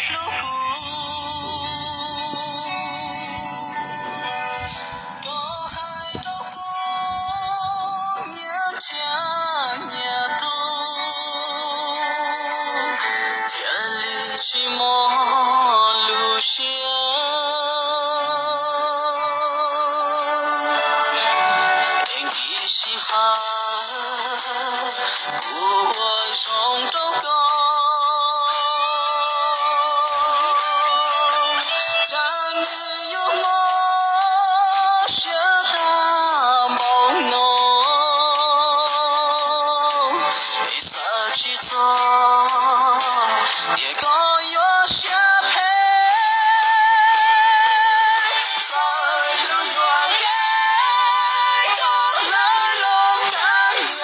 路古。寂寞路线，天地心寒，故我容周高，咱们有梦想大梦浓，一色去做，也高。下陪，在路远开，到来路干呀，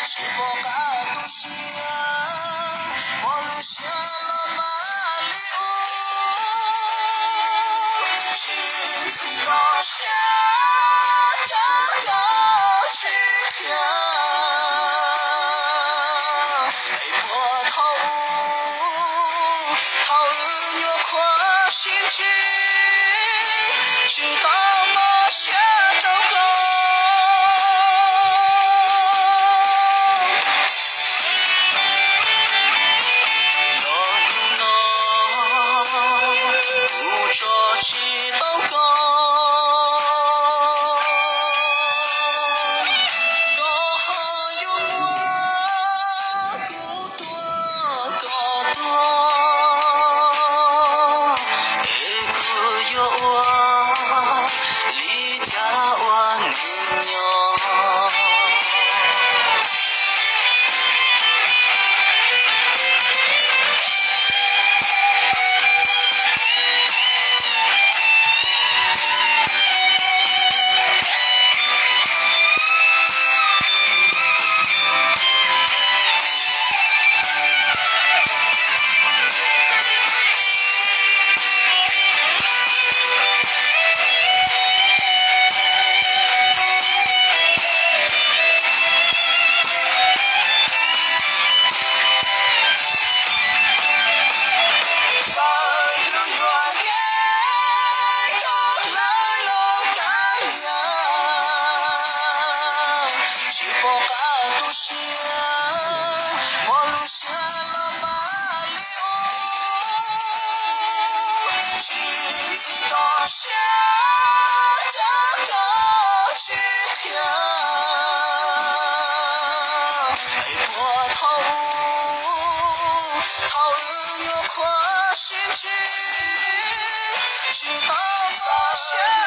是不敢独行，我留下了马里乌，寻自高下，高高去天。好运有颗心情，直到梦想周高。不着急祷告，高好有我，孤多高多。离家万年哟。我留下了马里乌，寻自高下，高去天，波涛舞，好运有颗心情，直到早些。